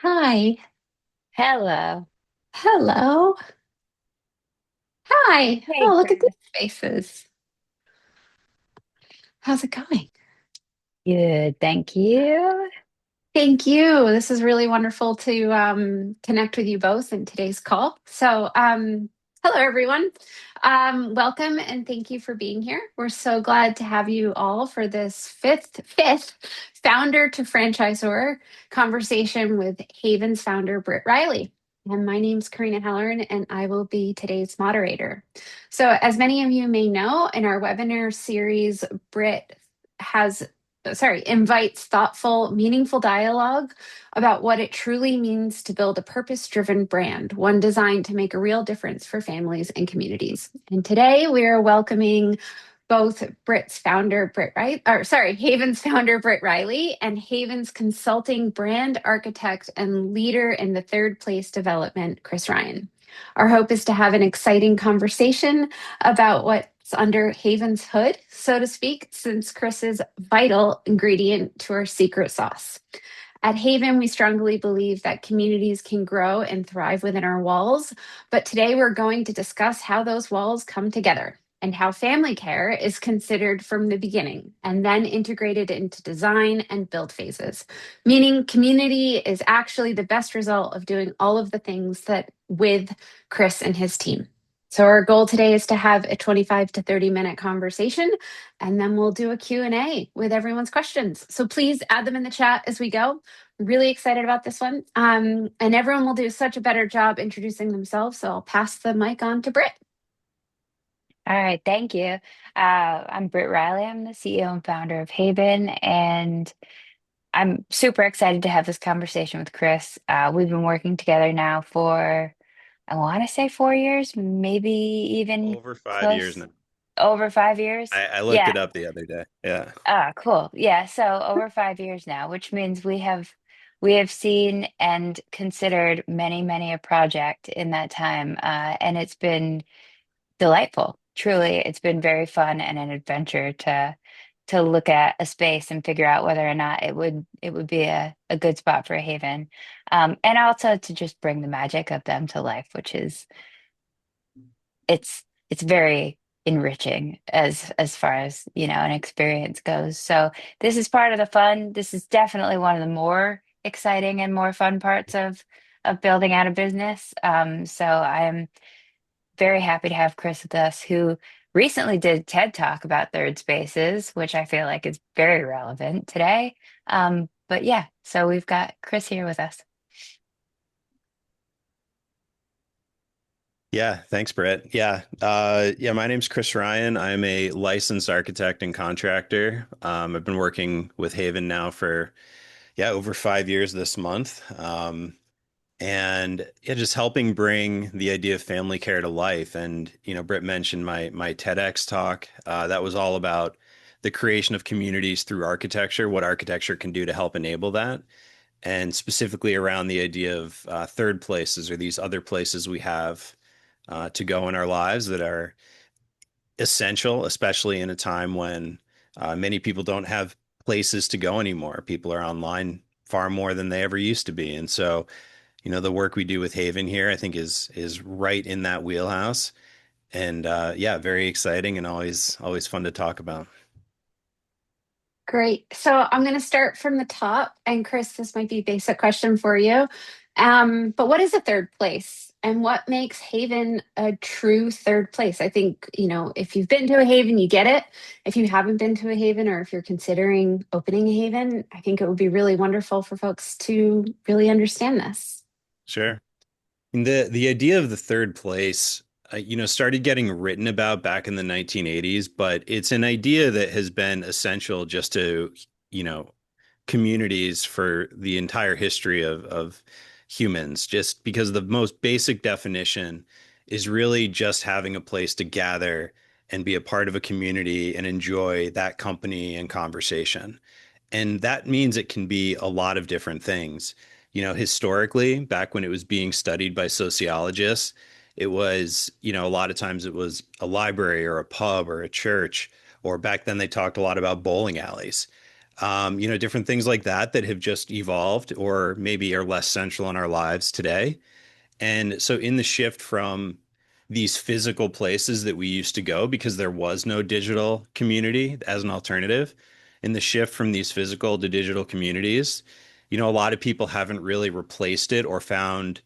Hi. Hello. Hello. Hi. Hey, Oh, look at these Chris. faces. How's it going? Good, thank you. Thank you. This is really wonderful to connect with you both in today's call. Hello, everyone. Welcome and thank you for being here. We're so glad to have you all for this fifth founder to franchisor conversation with Haven's founder, Britt Riley. And my name's Karina Halloran, and I will be today's moderator. So, as many of you may know, in our webinar series, Britt has invites thoughtful, meaningful dialogue about what it truly means to build a purpose driven brand, one designed to make a real difference for families and communities. And today we are welcoming both Haven's founder, Britt Riley, and Haven's consulting brand architect and leader in the third place development, Chris Ryan. Our hope is to have an exciting conversation about what's under Haven's hood, so to speak, since Chris is vital ingredient to our secret sauce. At Haven, we strongly believe that communities can grow and thrive within our walls, but today we're going to discuss how those walls come together and how family care is considered from the beginning and then integrated into design and build phases, meaning community is actually the best result of doing all of the things that with Chris and his team. So our goal today is to have a 25 to 30-minute conversation, and then we'll do a Q&A with everyone's questions. So please add them in the chat as we go. Really excited about this one. And everyone will do such a better job introducing themselves. So I'll pass the mic on to Britt. All right, thank you. I'm Britt Riley. I'm the CEO and founder of Haven, and I'm super excited to have this conversation with Chris. We've been working together now for, I want to say 4 years, maybe even Over 5 years close, now. over 5 years. I looked Yeah. it up the other day. Yeah. Ah, cool. Yeah, so over 5 years now, which means we have seen and considered many a project in that time, and it's been delightful. Truly, it's been very fun and an adventure to look at a space and figure out whether or not it would be a good spot for a haven. And also to just bring the magic of them to life, which is it's very enriching as far as, an experience goes. So this is part of the fun. This is definitely one of the more exciting and more fun parts of building out a business. So I'm very happy to have Chris with us, who recently did TED Talk about third spaces, which I feel like is very relevant today. But yeah, so we've got Chris here with us. Yeah. Thanks, Brett. Yeah. Yeah. My name's Chris Ryan. I'm a licensed architect and contractor. I've been working with Haven now for, yeah, over 5 years this month. And yeah, just helping bring the idea of family care to life. And, Britt mentioned my TEDx talk. That was all about the creation of communities through architecture, what architecture can do to help enable that. And specifically around the idea of third places or these other places we have to go in our lives that are essential, especially in a time when many people don't have places to go anymore. People are online far more than they ever used to be. And so, the work we do with Haven here, I think is right in that wheelhouse. And yeah, very exciting and always fun to talk about. Great. So I'm going to start from the top. And Chris, this might be a basic question for you. But what is a third place? And what makes Haven a true third place? I think, if you've been to a Haven, you get it. If you haven't been to a Haven or if you're considering opening a Haven, I think it would be really wonderful for folks to really understand this. Sure. And the idea of the third place, started getting written about back in the 1980s, but it's an idea that has been essential just to, you know, communities for the entire history of humans, just because the most basic definition is really just having a place to gather and be a part of a community and enjoy that company and conversation. And that means it can be a lot of different things. Historically, back when it was being studied by sociologists, it was, a lot of times it was a library or a pub or a church, or back then they talked a lot about bowling alleys. Different things like that that have just evolved or maybe are less central in our lives today. And so, in the shift from these physical places that we used to go because there was no digital community as an alternative, in the shift from these physical to digital communities, a lot of people haven't really replaced it or found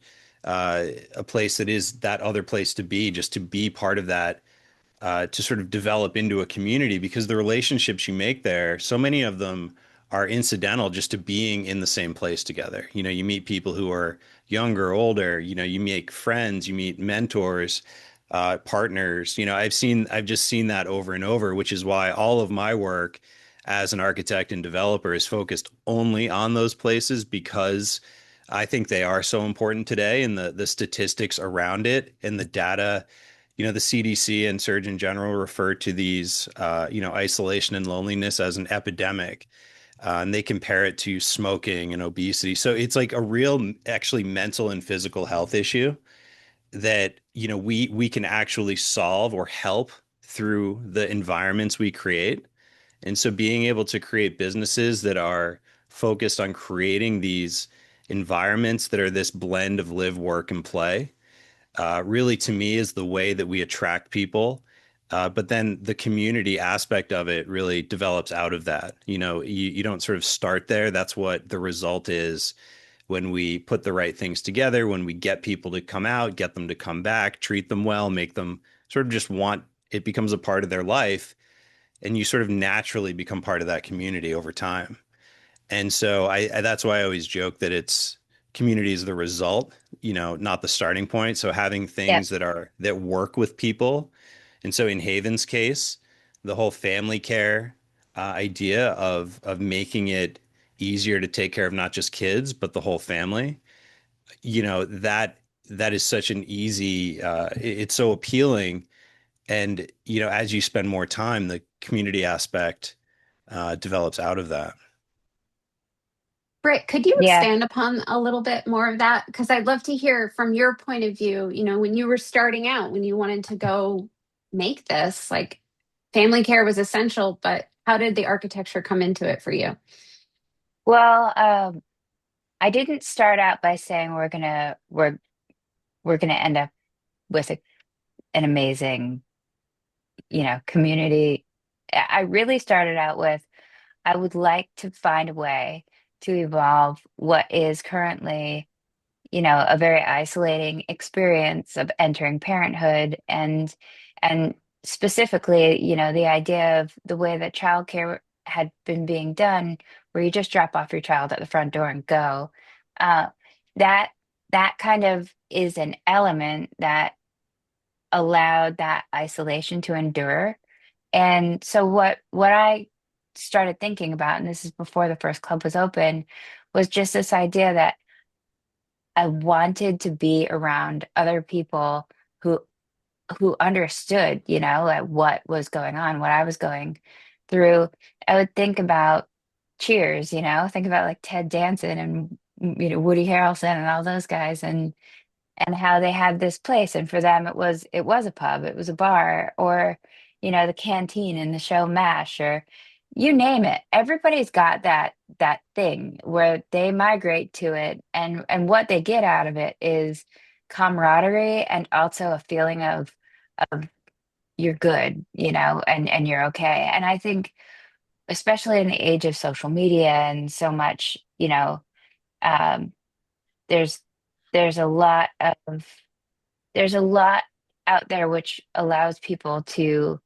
a place that is that other place to be, just to be part of that, to sort of develop into a community because the relationships you make there, so many of them are incidental just to being in the same place together. You meet people who are younger, older, you make friends, you meet mentors, partners. I've just seen that over and over, which is why all of my work as an architect and developer is focused only on those places because I think they are so important today and the statistics around it and the data. The CDC and Surgeon General refer to these, isolation and loneliness as an epidemic, and they compare it to smoking and obesity. So it's like a real, actually, mental and physical health issue that, we can actually solve or help through the environments we create. And so being able to create businesses that are focused on creating these environments that are this blend of live, work, and play really to me is the way that we attract people. But then the community aspect of it really develops out of that. You don't sort of start there. That's what the result is when we put the right things together, when we get people to come out, get them to come back, treat them well, make them sort of just want it becomes a part of their life. And you sort of naturally become part of that community over time. And so that's why I always joke that it's community is the result, not the starting point. So having Yep. things that work with people. And so in Haven's case, the whole family care idea of making it easier to take care of not just kids, but the whole family, that is such an easy it's so appealing. And as you spend more time, the community aspect develops out of that. Britt, could you Yeah. expand upon a little bit more of that? Because I'd love to hear from your point of view, when you were starting out, when you wanted to go make this, like family care was essential, but how did the architecture come into it for you? Well, I didn't start out by saying we're gonna end up with an amazing, community. I really started out with I would like to find a way to evolve what is currently, a very isolating experience of entering parenthood and specifically, the idea of the way that childcare had been being done, where you just drop off your child at the front door and go. Uh, that that kind of is an element that allowed that isolation to endure. And so what I started thinking about, and this is before the first club was open, was just this idea that I wanted to be around other people who who understood, like what was going on, what I was going through. I would think about Cheers, think about like Ted Danson and Woody Harrelson and all those guys and how they had this place, and for them it was a pub, it was a bar, or the canteen in the show MASH, or you name it. Everybody's got that thing where they migrate to it, and what they get out of it is camaraderie and also a feeling of you're good, and you're okay. And I think especially in the age of social media and so much, um, there's there's a lot of there's a lot out there which allows people to,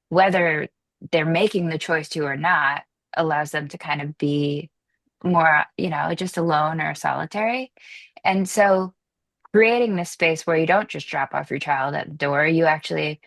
whether they're making the choice to or not, allows them to kind of be more, just alone or solitary. And so creating this space where you don't just drop off your child at the door, you actually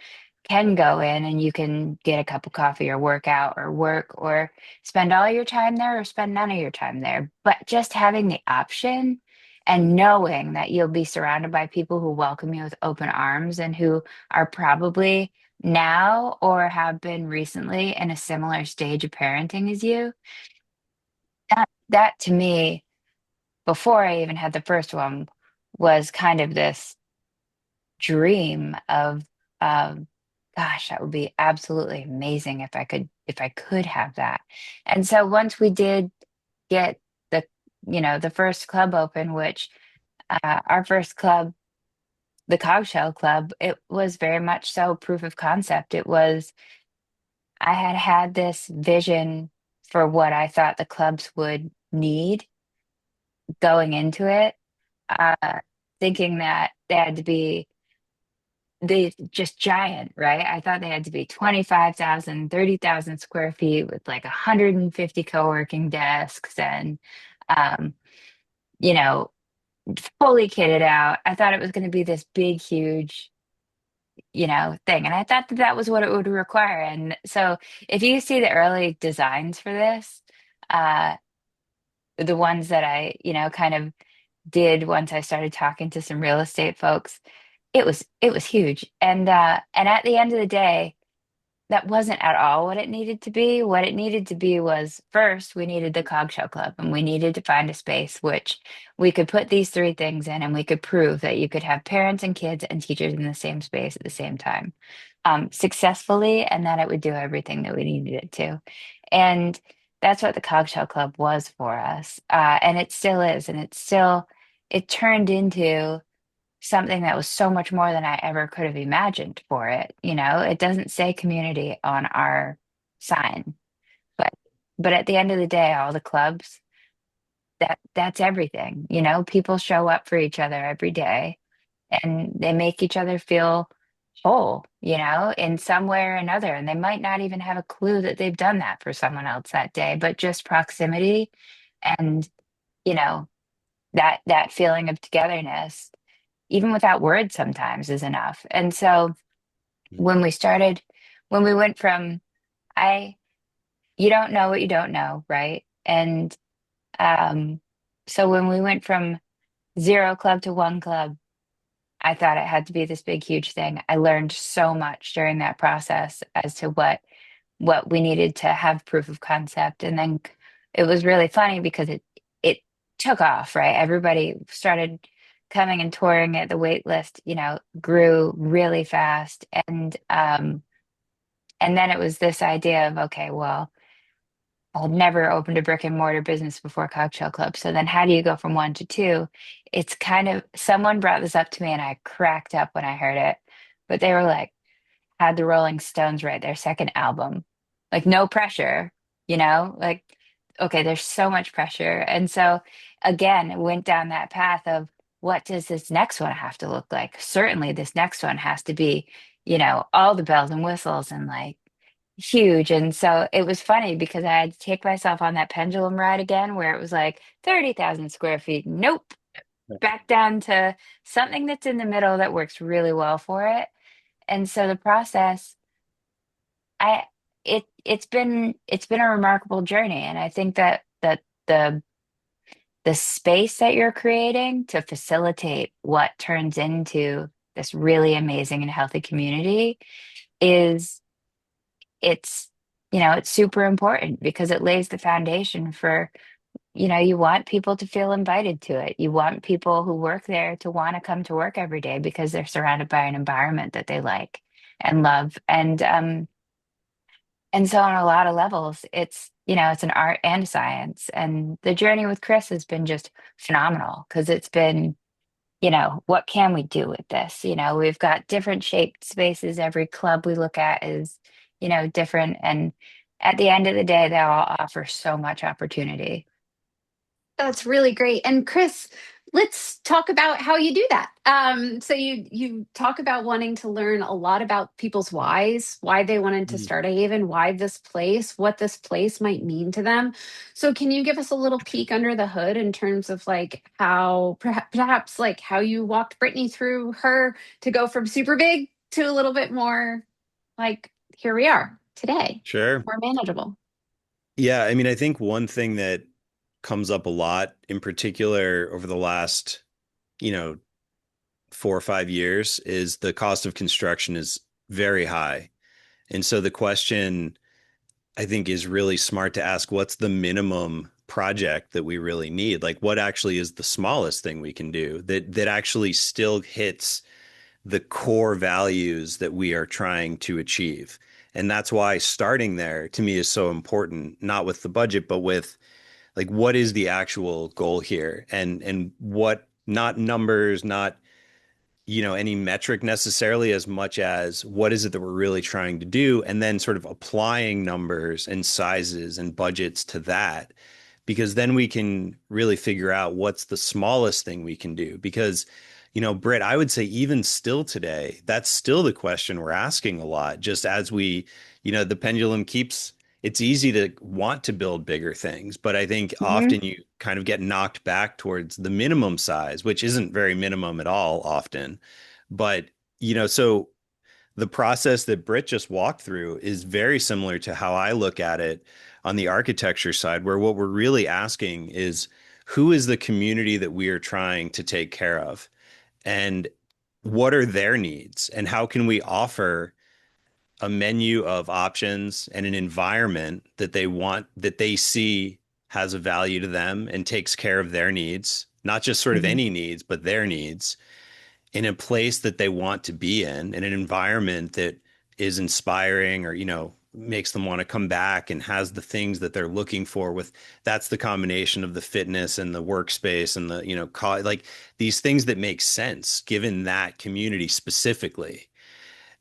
can go in and you can get a cup of coffee or work out or work or spend all your time there or spend none of your time there. But just having the option and knowing that you'll be surrounded by people who welcome you with open arms and who are probably now or have been recently in a similar stage of parenting as you, that to me, before I even had the first one, was kind of this dream of Gosh, that would be absolutely amazing if I could have that. And so once we did get the, the first club open, which our first club, the Cogshell Club, it was very much so proof of concept. It was, I had had this vision for what I thought the clubs would need going into it, uh, thinking that they had to be just giant, right? I thought they had to be 25,000, 30,000 square feet with like 150 co-working desks and, um, you know, fully kitted out. I thought it was going to be this big, huge, thing. And I thought that that was what it would require. And so if you see the early designs for this, uh, the ones that I, kind of did once I started talking to some real estate folks, it was huge. And at the end of the day, that wasn't at all what it needed to be. What it needed to be was first, we needed the Cogshell Club and we needed to find a space which we could put these three things in and we could prove that you could have parents and kids and teachers in the same space at the same time, successfully, and that it would do everything that we needed it to. And that's what the Cogshell Club was for us. And it still is. And it turned into something that was so much more than I ever could have imagined for it. It doesn't say community on our sign, but at the end of the day, all the clubs, that's everything. People show up for each other every day and they make each other feel whole, in some way or another. And they might not even have a clue that they've done that for someone else that day, but just proximity and, you know, that feeling of togetherness even without words sometimes is enough. And so when we started, when we went from I, you don't know what you don't know, right? And um, so when we went from zero club to one club, I thought it had to be this big, huge thing. I learned so much during that process as to what we needed to have proof of concept. And then it was really funny because it took off, right? Everybody started coming and touring it. The wait list, grew really fast. And then it was this idea of, okay, well, I've never opened a brick and mortar business before Cocktail Club. So then how do you go from one to two? It's kind of someone brought this up to me and I cracked up when I heard it. But they were like, had the Rolling Stones write their second album. Like, no pressure, like, okay, there's so much pressure. And so, again, it went down that path of what does this next one have to look like? Certainly, this next one has to be, all the bells and whistles and like huge. And so it was funny because I had to take myself on that pendulum ride again where it was like 30,000 square feet. Nope. Back down to something that's in the middle that works really well for it. And so the process, I it's been a remarkable journey, and I think that the space that you're creating to facilitate what turns into this really amazing and healthy community is it's it's super important because it lays the foundation for you want people to feel invited to it. You want people who work there to want to come to work every day because they're surrounded by an environment that they like and love. And so on a lot of levels, it's an art and a science. And the journey with Chris has been just phenomenal because it's been, what can we do with this? We've got different shaped spaces. Every club we look at is, different. And at the end of the day, they all offer so much opportunity. That's really great. And Chris, let's talk about how you do that. So you talk about wanting to learn a lot about people's whys, why they wanted to Mm. start a Haven, why this place, what this place might mean to them. So can you give us a little peek under the hood in terms of like how perhaps like how you walked Brittany through her to go from super big to a little bit more like here we are today, Sure. more manageable. Yeah, I mean, I think one thing that comes up a lot, in particular over the last, you know, 4 or 5 years, is the cost of construction is very high. And so the question I think is really smart to ask, what's the minimum project that we really need? Like what actually is the smallest thing we can do that actually still hits the core values that we are trying to achieve. And that's why starting there to me is so important, not with the budget, but with like what is the actual goal here, and what, not numbers, not any metric necessarily, as much as what is it that we're really trying to do, and then sort of applying numbers and sizes and budgets to that, because then we can really figure out what's the smallest thing we can do. Because, Britt, I would say even still today, that's still the question we're asking a lot, just as the pendulum keeps, it's easy to want to build bigger things, but I think Hmm. often you kind of get knocked back towards the minimum size, which isn't very minimum at all often. But, so the process that Britt just walked through is very similar to how I look at it on the architecture side, where what we're really asking is who is the community that we are trying to take care of, and what are their needs, and how can we offer a menu of options and an environment that they want, that they see has a value to them and takes care of their needs, not just sort of Hmm. any needs, but their needs, in a place that they want to be in an environment that is inspiring, or makes them want to come back and has the things that they're looking for. With That's the combination of the fitness and the workspace and the like these things that make sense given that community specifically.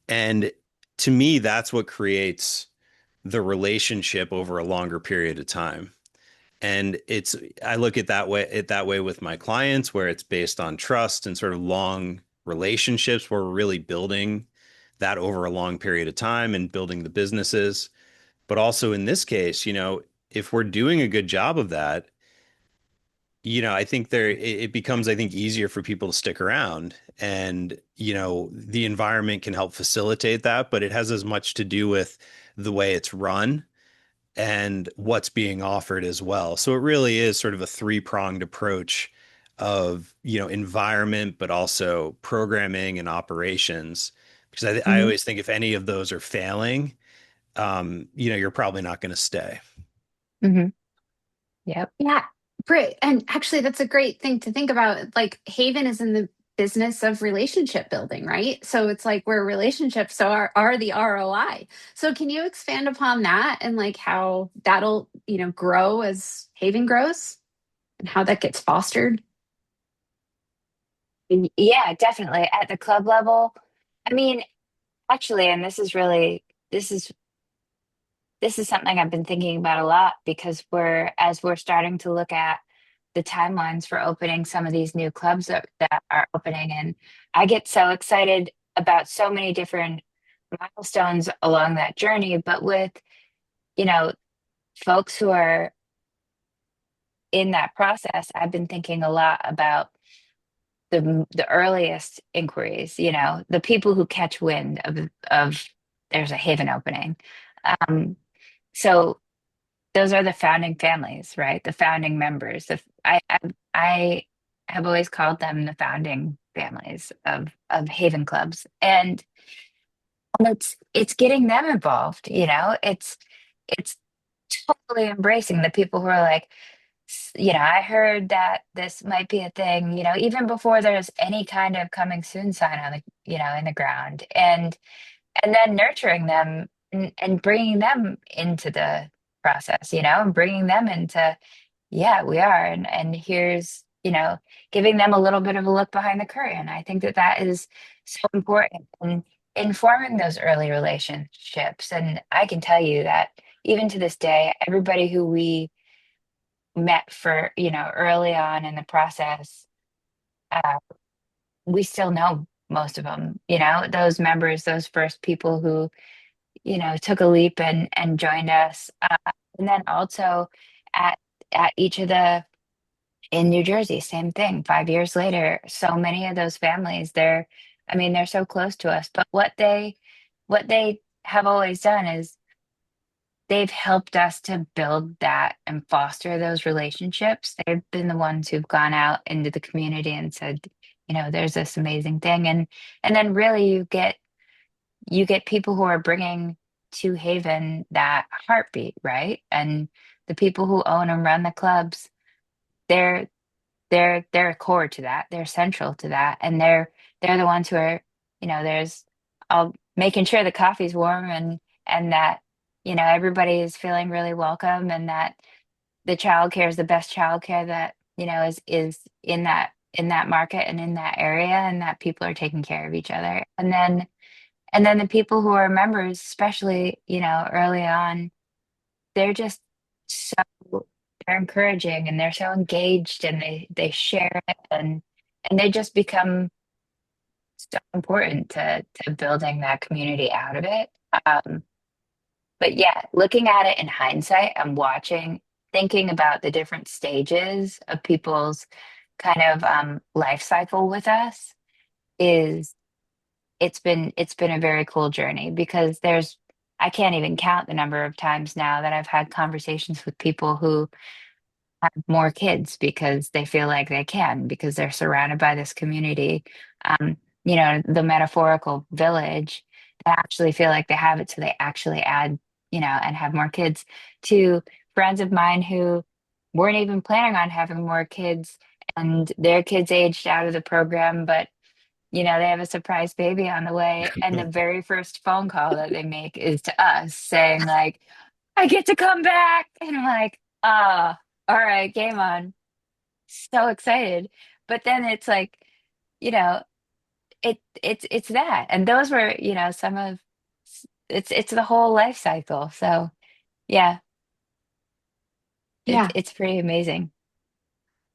And to me, that's what creates the relationship over a longer period of time. And I look at that way with my clients, where it's based on trust and sort of long relationships, where we're really building that over a long period of time and building the businesses. But also in this case, if we're doing a good job of that, I think it becomes, I think, easier for people to stick around. And, the environment can help facilitate that, but it has as much to do with the way it's run and what's being offered as well. So it really is sort of a three-pronged approach of, environment, but also programming and operations. Because I Hmm. always think if any of those are failing, you're probably not going to stay. Hmm. Yep. Yeah, Britt, and actually, that's a great thing to think about. Like, Haven is in the business of relationship building, right? So it's like where relationships are the ROI. So can you expand upon that and like how that'll, grow as Haven grows and how that gets fostered? Yeah, definitely. At the club level, I mean, actually, and this is something I've been thinking about a lot, because as we're starting to look at the timelines for opening some of these new clubs that are opening, and I get so excited about so many different milestones along that journey. But with, you know, folks who are in that process, I've been thinking a lot about the earliest inquiries, the people who catch wind of there's a Haven opening. Um, so those are the founding families, right? The founding members. I have always called them the founding families of Haven clubs, and it's getting them involved. It's totally embracing the people who are like, I heard that this might be a thing. Even before there's any kind of coming soon sign on in the ground, and then nurturing them, and bringing them into the process, and bringing them into, yeah, we are. And here's, giving them a little bit of a look behind the curtain. I think that that is so important in informing those early relationships. And I can tell you that even to this day, everybody who we met for, early on in the process, uh, we still know most of them, those members, those first people who took a leap and joined us. And then also at each of the in New Jersey, same thing. 5 years later, so many of those families, I mean, they're so close to us. But what they have always done is they've helped us to build that and foster those relationships. They've been the ones who've gone out into the community and said, there's this amazing thing. And then really you get people who are bringing to Haven that heartbeat, right? And the people who own and run the clubs, they're core to that. They're central to that, and they're the ones who are, there's all making sure the coffee's warm and that, everybody is feeling really welcome and that the childcare is the best childcare that, is in that market and in that area and that people are taking care of each other. And then the people who are members, especially, early on, they're just so they're encouraging and they're so engaged and they share it and they just become so important to building that community out of it. But yeah, looking at it in hindsight, I'm watching, thinking about the different stages of people's kind of life cycle with us is it's been a very cool journey because I can't even count the number of times now that I've had conversations with people who have more kids because they feel like they can because they're surrounded by this community. The metaphorical village, they actually feel like they have it, so they actually add, and have more kids, to friends of mine who weren't even planning on having more kids and their kids aged out of the program, but they have a surprise baby on the way, and the very first phone call that they make is to us saying like, I get to come back. And I'm like, ah, all right, game on. So excited. But then it's like, you know, it's that. And those were, some of it's the whole life cycle. So yeah, it's Yeah. it's pretty amazing.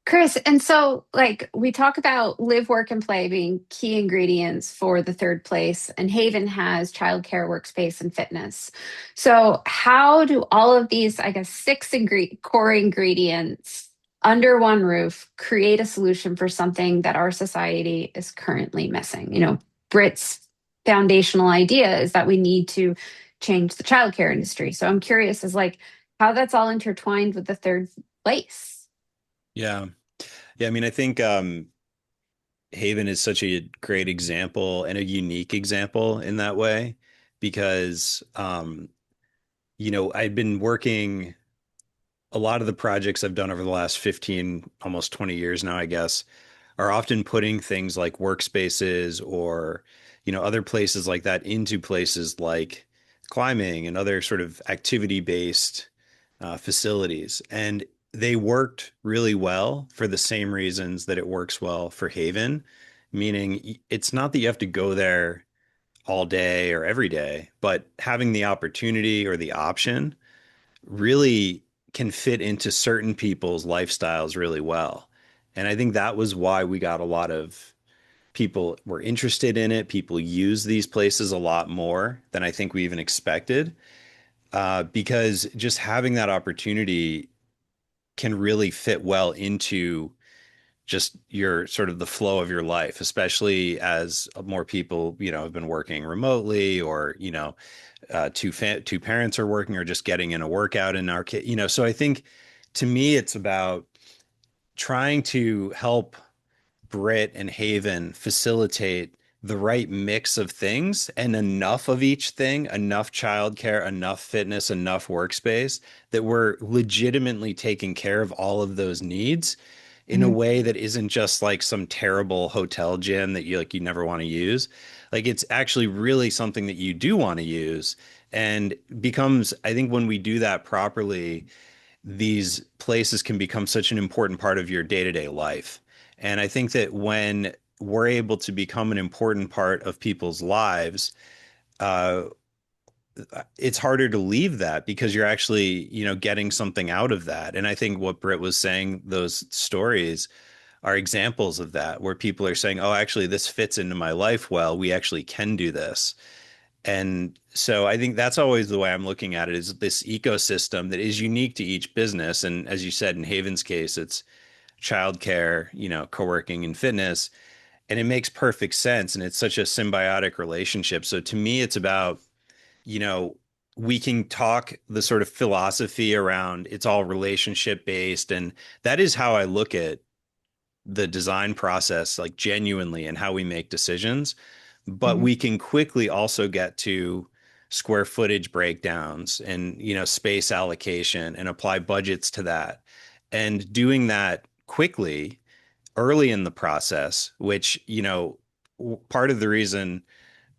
Chris, and so like we talk about live, work, and play being key ingredients for the third place, and Haven has childcare, workspace, and fitness. So how do all of these, I guess, six core ingredients under one roof create a solution for something that our society is currently missing? Britt's foundational idea is that we need to change the childcare industry. So I'm curious as like how that's all intertwined with the third place. Yeah. Yeah, I mean, I think Haven is such a great example and a unique example in that way because I'd been working a lot of the projects I've done over the last 15, almost 20 years now, I guess, are often putting things like workspaces or, other places like that into places like climbing and other sort of activity-based facilities. And they worked really well for the same reasons that it works well for Haven, meaning it's not that you have to go there all day or every day, but having the opportunity or the option really can fit into certain people's lifestyles really well. And I think that was why we got a lot of people were interested in it. People use these places a lot more than I think we even expected, because just having that opportunity can really fit well into just your sort of the flow of your life, especially as more people, have been working remotely or, two parents are working or just getting in a workout in our kid, so I think to me, it's about trying to help Britt and Haven facilitate the right mix of things and enough of each thing, enough childcare, enough fitness, enough workspace that we're legitimately taking care of all of those needs in a Mhm. way that isn't just like some terrible hotel gym that you never want to use. Like it's actually really something that you do want to use and becomes, I think when we do that properly, these places can become such an important part of your day-to-day life. And I think that when we're able to become an important part of people's lives, uh, it's harder to leave that because you're actually, getting something out of that. And I think what Britt was saying, those stories are examples of that, where people are saying, oh, actually, this fits into my life well. We actually can do this. And so I think that's always the way I'm looking at it is this ecosystem that is unique to each business. And as you said, in Haven's case, it's childcare, co-working and fitness. And it makes perfect sense. And it's such a symbiotic relationship. So to me, it's about, you know, we can talk the sort of philosophy around it's all relationship based. And that is how I look at the design process, like genuinely, and how we make decisions. But Mhm. we can quickly also get to square footage breakdowns and, space allocation and apply budgets to that. And doing that quickly early in the process, which, part of the reason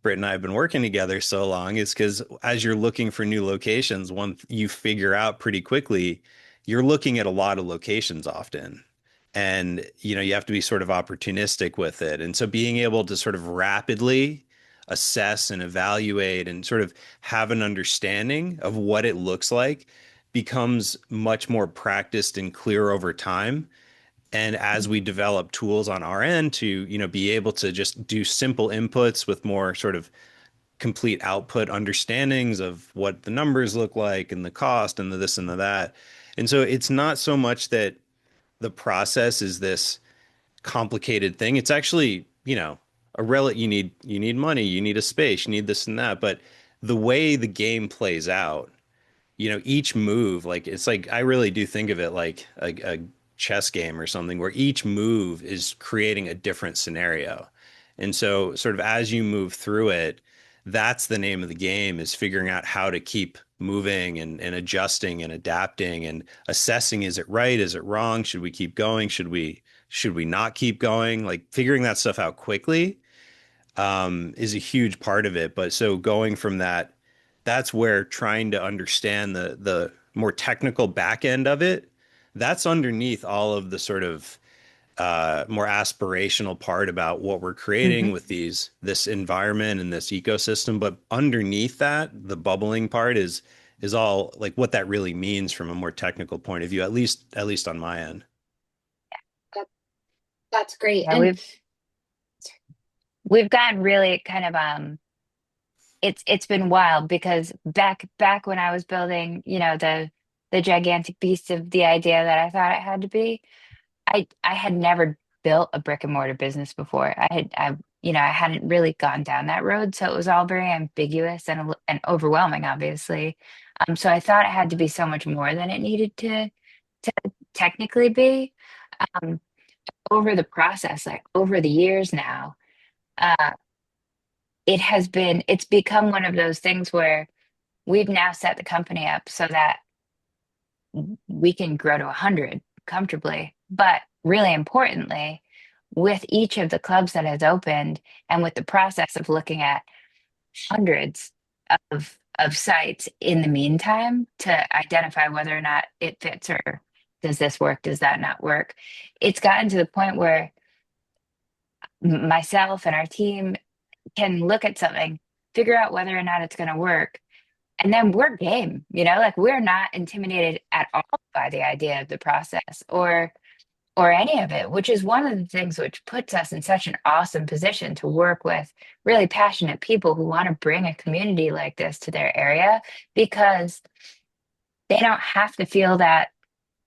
Britt and I have been working together so long is because as you're looking for new locations, one you figure out pretty quickly, you're looking at a lot of locations often. And you have to be sort of opportunistic with it. And so being able to sort of rapidly assess and evaluate and sort of have an understanding of what it looks like becomes much more practiced and clear over time. And as we develop tools on our end to, be able to just do simple inputs with more sort of complete output understandings of what the numbers look like and the cost and the this and the that. And so it's not so much that the process is this complicated thing. It's actually, you need money, you need a space, you need this and that. But the way the game plays out, each move, like it's like I really do think of it like a chess game or something where each move is creating a different scenario. And so sort of as you move through it, that's the name of the game is figuring out how to keep moving and adjusting and adapting and assessing, is it right? Is it wrong? Should we keep going? Should we not keep going? Like figuring that stuff out quickly is a huge part of it. But so going from that, that's where trying to understand the more technical back end of it, that's underneath all of the sort of more aspirational part about what we're creating Mhm. with this environment and this ecosystem. But underneath that, the bubbling part is all like what that really means from a more technical point of view, at least on my end. That, that's great. Yeah, And we've gotten really kind of it's been wild because back when I was building, the gigantic beast of the idea that I thought it had to be, I had never built a brick and mortar business before. I hadn't really gone down that road, so it was all very ambiguous and overwhelming, obviously. So I thought it had to be so much more than it needed to technically be. Um, Over the process, like over the years now, uh, it's become one of those things where we've now set the company up so that we can grow to 100 comfortably. But really importantly, with each of the clubs that has opened and with the process of looking at hundreds of sites in the meantime to identify whether or not it fits or does this work, does that not work, it's gotten to the point where myself and our team can look at something, figure out whether or not it's going to work, and then we're game, like we're not intimidated at all by the idea of the process or any of it, which is one of the things which puts us in such an awesome position to work with really passionate people who want to bring a community like this to their area because they don't have to feel that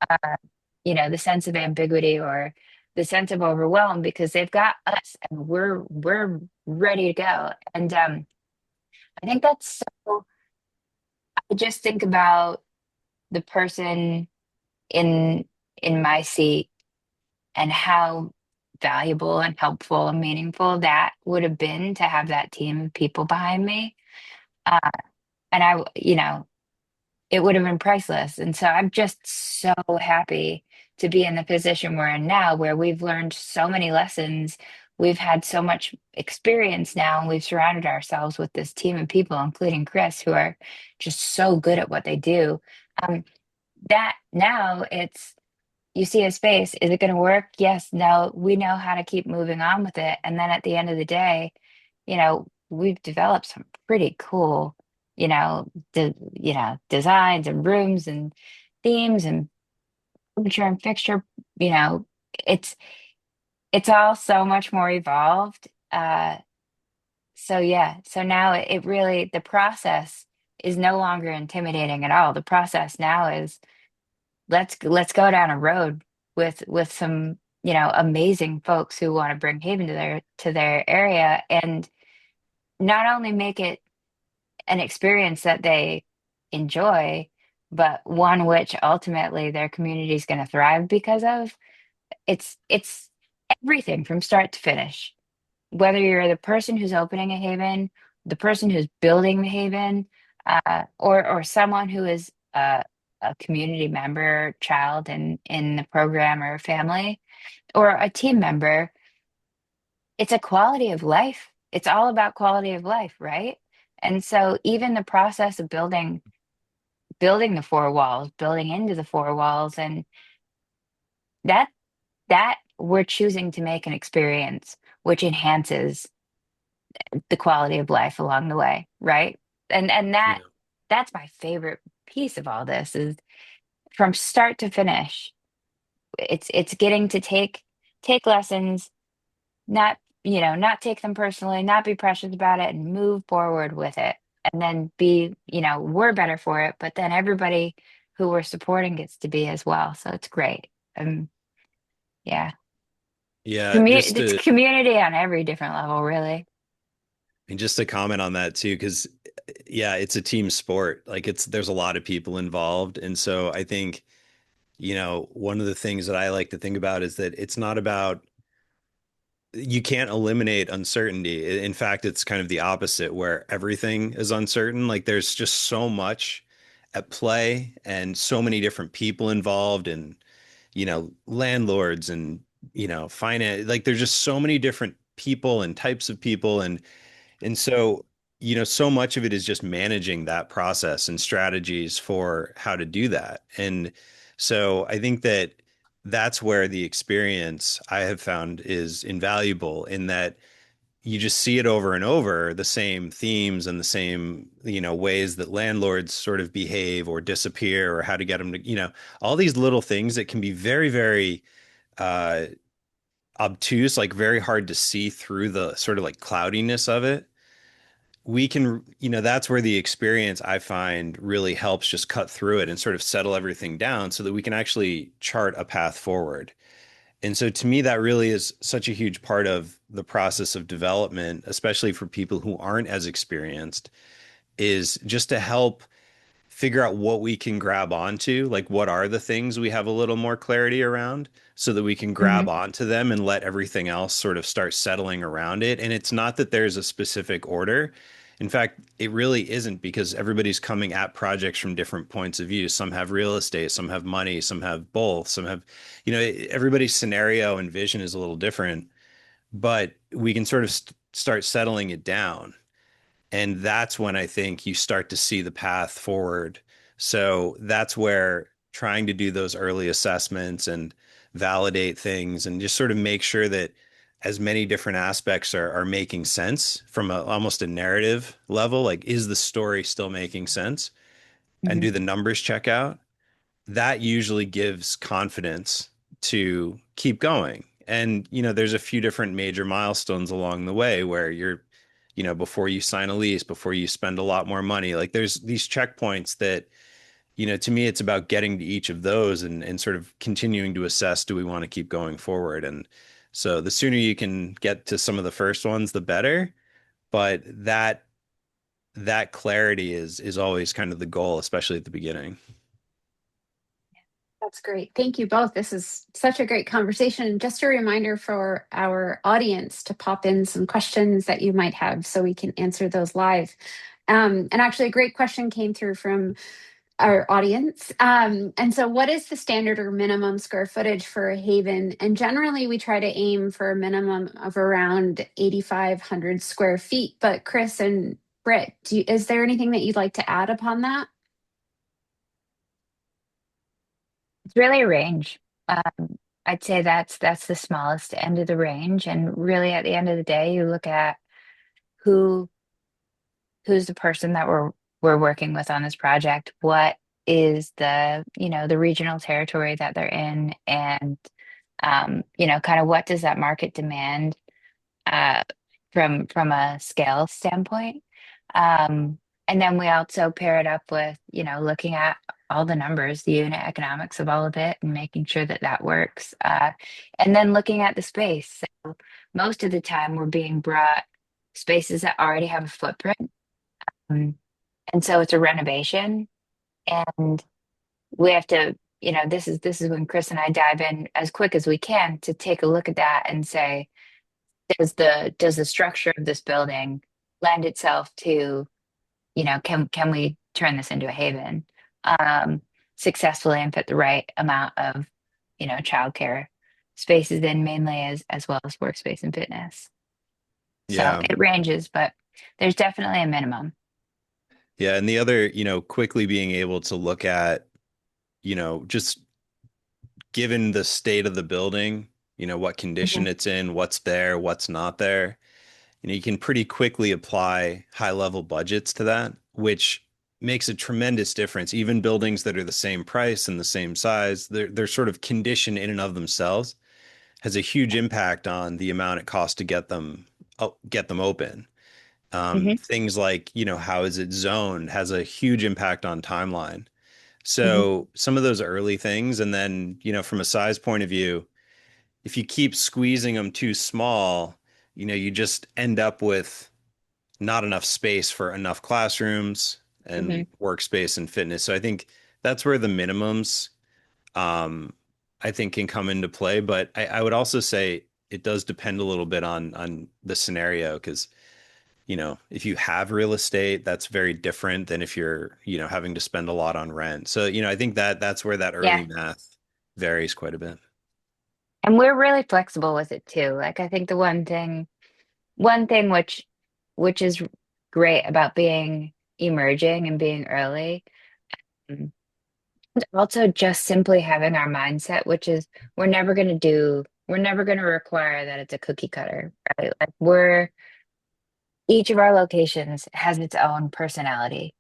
uh, the sense of ambiguity or the sense of overwhelm because they've got us and we're ready to go. And I think that's so. I just think about the person in my seat and how valuable and helpful and meaningful that would have been to have that team of people behind me. Uh, and it would have been priceless. And so I'm just so happy to be in the position we're in now, where we've learned so many lessons. We've had so much experience now, and we've surrounded ourselves with this team of people, including Chris, who are just so good at what they do. Um, that now it's you see a space. Is it going to work? Yes. No. We know how to keep moving on with it. And then at the end of the day, we've developed some pretty cool, designs and rooms and themes and furniture and fixture. You know, it's it's all so much more evolved. So yeah. So now it really the process is no longer intimidating at all. The process now is let's go down a road with some amazing folks who want to bring Haven to their area and not only make it an experience that they enjoy, but one which ultimately their community is going to thrive because of. It's everything from start to finish. Whether you're the person who's opening a Haven, the person who's building the Haven, or someone who is a community member, child in the program or family, or a team member, it's a quality of life. It's all about quality of life, right? And so even the process of building the four walls, building into the four walls, and that that we're choosing to make an experience which enhances the quality of life along the way, right? And Yeah. that's my favorite piece of all this is from start to finish. It's getting to take lessons, not, not take them personally, not be precious about it, and move forward with it. And then be, we're better for it, but then everybody who we're supporting gets to be as well. So it's great. Yeah. Yeah, just It's to community on every different level, really. and just to comment on that too, because yeah, it's a team sport. Like it's there's a lot of people involved. And so I think, one of the things that I like to think about is that it's not about you can't eliminate uncertainty. In fact, it's kind of the opposite where everything is uncertain. Like there's just so much at play and so many different people involved and, landlords and, finance. Like there's just so many different people and types of people. And so, so much of it is just managing that process and strategies for how to do that. And so I think that that's where the experience I have found is invaluable in that you just see it over and over, the same themes and the same, ways that landlords sort of behave or disappear or how to get them to, all these little things that can be very, very uh, obtuse, like very hard to see through the sort of like cloudiness of it. We can, that's where the experience I find really helps just cut through it and sort of settle everything down so that we can actually chart a path forward. And so to me, that really is such a huge part of the process of development, especially for people who aren't as experienced, is just to help figure out what we can grab onto, like what are the things we have a little more clarity around so that we can Hmm. grab onto them and let everything else sort of start settling around it. And it's not that there's a specific order. In fact, it really isn't because everybody's coming at projects from different points of view. Some have real estate, some have money, some have both, some have, everybody's scenario and vision is a little different, but we can sort of start settling it down. And that's when I think you start to see the path forward. So that's where trying to do those early assessments and validate things and just sort of make sure that as many different aspects are making sense from almost a narrative level. Like, is the story still making sense? And Hmm. do the numbers check out? That usually gives confidence to keep going. And, there's a few different major milestones along the way where you're, before you sign a lease, before you spend a lot more money, like there's these checkpoints that, to me, it's about getting to each of those and sort of continuing to assess, do we want to keep going forward? And so the sooner you can get to some of the first ones, the better. But that clarity is always kind of the goal, especially at the beginning. That's great. Thank you both. This is such a great conversation. And just a reminder for our audience to pop in some questions that you might have so we can answer those live. And actually, a great question came through from our audience. And so, what is the standard or minimum square footage for a haven? And generally, we try to aim for a minimum of around 8,500 square feet. But Chris and Britt, is there anything that you'd like to add upon that? It's really a range. I'd say that's the smallest end of the range. And really at the end of the day, you look at who who's the person that we're working with on this project, what is the regional territory that they're in, and kind of what does that market demand uh, from a scale standpoint. And then we also pair it up with, looking at all the numbers, the unit economics of all of it, and making sure that that works. And then looking at the space. So most of the time, we're being brought spaces that already have a footprint. Um, and so it's a renovation, and we have to, this is when Chris and I dive in as quick as we can to take a look at that and say, does the structure of this building lend itself to, can we turn this into a haven um, successfully and put the right amount of, childcare spaces in mainly as well as workspace and fitness. So Yeah. it ranges, but there's definitely a minimum. Yeah. And the other, quickly being able to look at, just given the state of the building, what condition Mhm. it's in, what's there, what's not there, you can pretty quickly apply high level budgets to that, which makes a tremendous difference. Even buildings that are the same price and the same size, they're sort of condition in and of themselves has a huge impact on the amount it costs to get them open. Mhm. Things like, how is it zoned has a huge impact on timeline. Mhm. So some of those early things, and then, from a size point of view, if you keep squeezing them too small, you just end up with not enough space for enough classrooms and Mhm. workspace and fitness. So I think that's where the minimums, um, I think can come into play. But I would also say it does depend a little bit on the scenario because, if you have real estate, that's very different than if you're, having to spend a lot on rent. So, I think that's where that Yeah. early math varies quite a bit. And we're really flexible with it too. Like I think the one thing which is great about being emerging and being early, mm, also just simply having our mindset, which is we're never going to require that it's a cookie cutter, right? Like each of our locations has its own personality.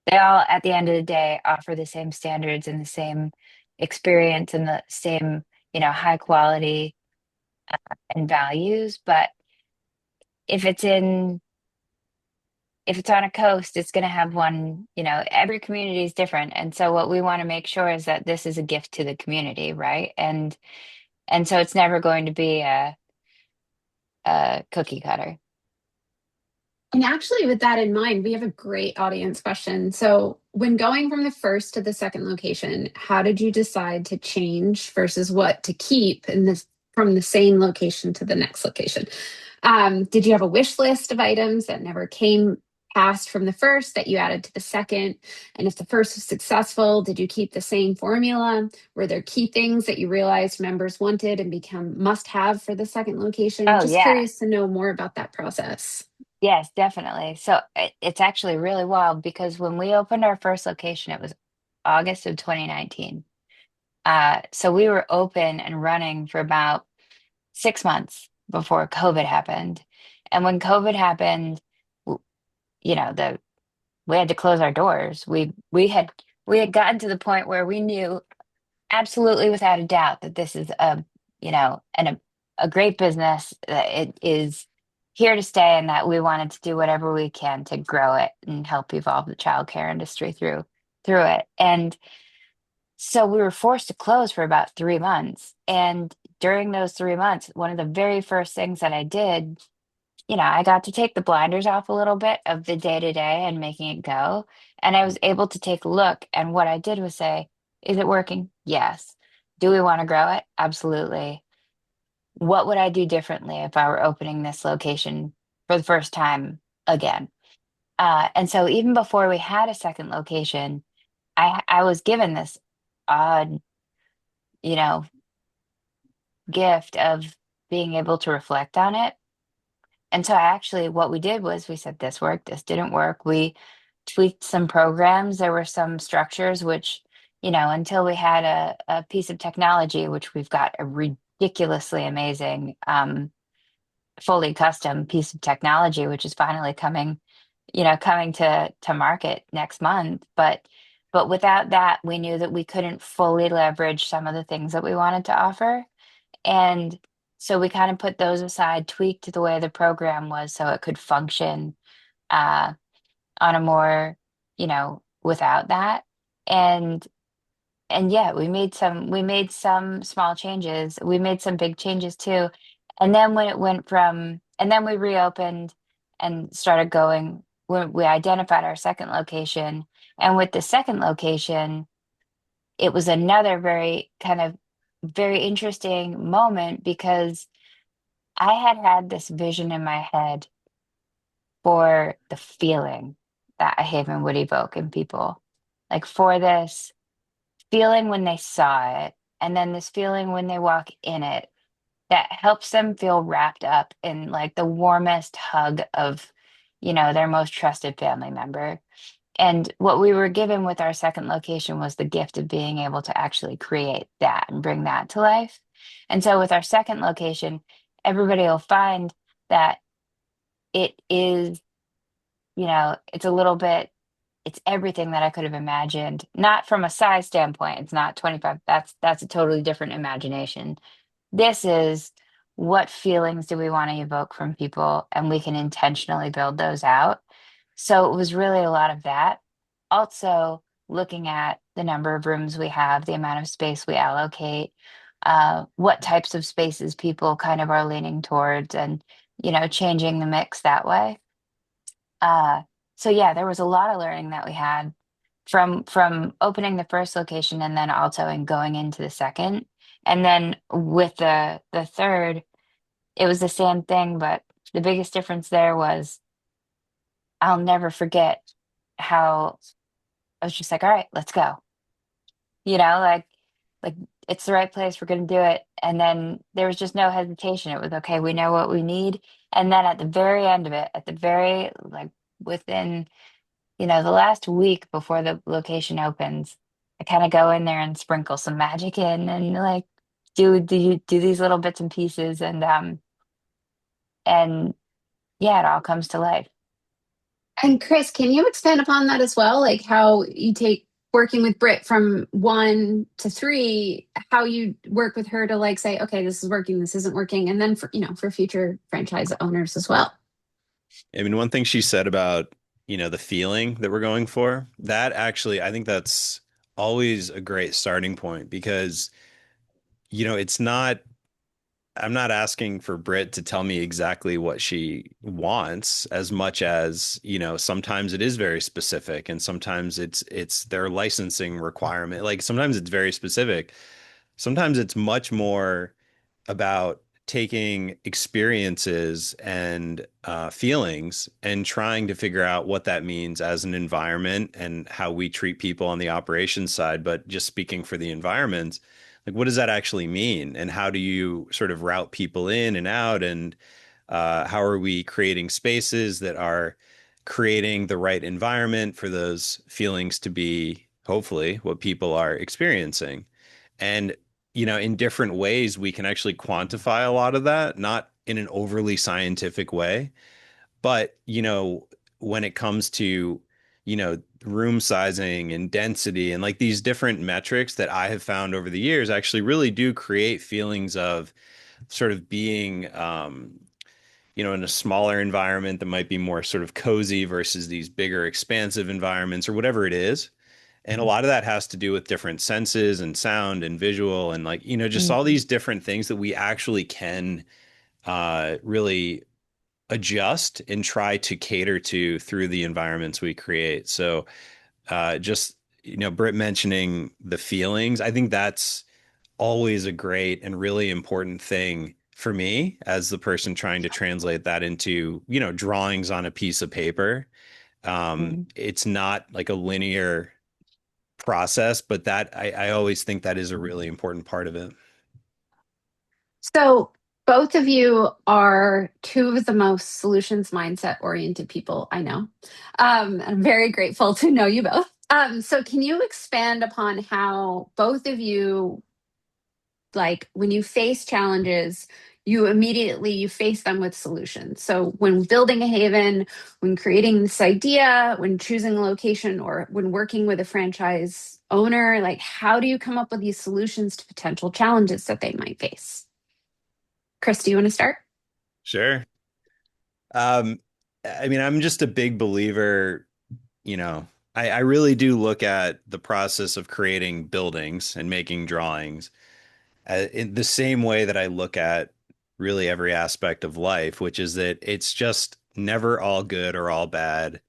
They all, at the end of the day, offer the same standards and the same experience and the same, high quality and values. But if it's in if it's on a coast, it's going to have one, every community is different. And so what we want to make sure is that this is a gift to the community, right? And so it's never going to be a cookie cutter. And actually, with that in mind, we have a great audience question. So, when going from the first to the second location, how did you decide to change versus what to keep in this from the same location to the next location? Did you have a wish list of items that never came past from the first that you added to the second? And if the first was successful, did you keep the same formula? Were there key things that you realized members wanted and become must have for the second location? Oh, Just yeah. curious to know more about that process. Yes, definitely. So it's actually really wild because when we opened our first location, it was August of 2019. So we were open and running for about 6 months before COVID happened. And when COVID happened, w- the we had to close our doors. We had gotten to the point where we knew absolutely without a doubt that this is a great business, that it is here to stay, and that we wanted to do whatever we can to grow it and help evolve the childcare industry through it. And so we were forced to close for about 3 months. And during those 3 months, one of the very first things that I did, I got to take the blinders off a little bit of the day to day and making it go. And I was able to take a look. And what I did was say, is it working? Yes. Do we want to grow it? Absolutely. What would I do differently if I were opening this location for the first time again? And so even before we had a second location, I was given this odd, you know, gift of being able to reflect on it. And so actually what we did was we said this worked, this didn't work. We tweaked some programs. There were some structures which, until we had a piece of technology, which we've got a ridiculously amazing fully custom piece of technology, which is finally coming to market next month. But without that, we knew that we couldn't fully leverage some of the things that we wanted to offer. And so we kind of put those aside, tweaked the way the program was so it could function uh, on a more, without that. And and yeah, we made some small changes. We made some big changes too. And then when it went from and then we reopened and started going when we identified our second location. And with the second location, it was another very interesting moment because I had had this vision in my head for the feeling that a haven would evoke in people. Like for this feeling when they saw it, and then this feeling when they walk in it, that helps them feel wrapped up in like the warmest hug of, their most trusted family member. And what we were given with our second location was the gift of being able to actually create that and bring that to life. And so with our second location, everybody will find that it is, it's a little bit, it's everything that I could have imagined. Not from a size standpoint, it's not 25, that's a totally different imagination. This is what feelings do we want to evoke from people, and we can intentionally build those out. So it was really a lot of that. Also, looking at the number of rooms we have, the amount of space we allocate, what types of spaces people kind of are leaning towards, and changing the mix that way. Uh, so yeah, there was a lot of learning that we had from opening the first location and then also and going into the second. And then with the third, it was the same thing, but the biggest difference there was I'll never forget how I was just like, all right, let's go. Like it's the right place, we're gonna do it. And then there was just no hesitation. It was okay, we know what we need. And then at the very end of it, at the very like within the last week before the location opens, I kind of go in there and sprinkle some magic in and like do these little bits and pieces and yeah, it all comes to life. And Chris, can you expand upon that as well? Like how you take working with Britt from 1 to 3, how you work with her to like say, okay, this is working, this isn't working, and then for for future franchise owners as well. I mean, one thing she said about, the feeling that we're going for, that actually, I think that's always a great starting point because, it's not, I'm not asking for Britt to tell me exactly what she wants as much as, sometimes it is very specific and sometimes it's their licensing requirement. Like sometimes it's very specific. Sometimes it's much more about taking experiences and feelings and trying to figure out what that means as an environment and how we treat people on the operations side. But just speaking for the environment, like what does that actually mean? And how do you sort of route people in and out? And how are we creating spaces that are creating the right environment for those feelings to be hopefully what people are experiencing? And in different ways, we can actually quantify a lot of that, not in an overly scientific way, but, when it comes to, room sizing and density and like these different metrics that I have found over the years actually really do create feelings of sort of being, in a smaller environment that might be more sort of cozy versus these bigger, expansive environments or whatever it is. And a lot of that has to do with different senses and sound and visual and like, just all Mhm. these different things that we actually can really adjust and try to cater to through the environments we create. So just, Britt mentioning the feelings, I think that's always a great and really important thing for me as the person trying to translate that into, drawings on a piece of paper. Mhm. It's not like a linear process, but that I always think that is a really important part of it. So both of you are two of the most solutions mindset oriented people I know. I'm very grateful to know you both. So can you expand upon how both of you, like when you face challenges, you face them with solutions. So when building a haven, when creating this idea, when choosing a location, or when working with a franchise owner, like how do you come up with these solutions to potential challenges that they might face? Chris, do you want to start? Sure. Um, I mean, I'm just a big believer, you know, I really do look at the process of creating buildings and making drawings in the same way that I look at really every aspect of life, which is that it's just never all good or all bad.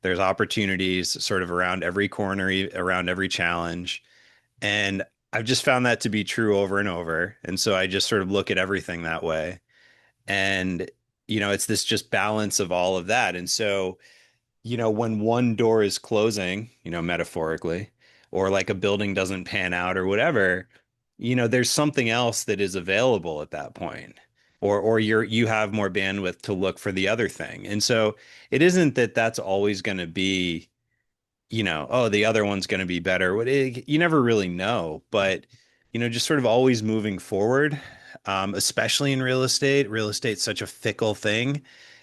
There's opportunities sort of around every corner, around every challenge. And I've just found that to be true over and over. And so I just sort of look at everything that way. And, it's this just balance of all of that. And so, when one door is closing, metaphorically, or like a building doesn't pan out or whatever, there's something else that is available at that point. Or you have more bandwidth to look for the other thing. And so it isn't that that's always going to be, oh, the other one's going to be better. You never really know, but just sort of always moving forward, especially in real estate. Real estate's such a fickle thing,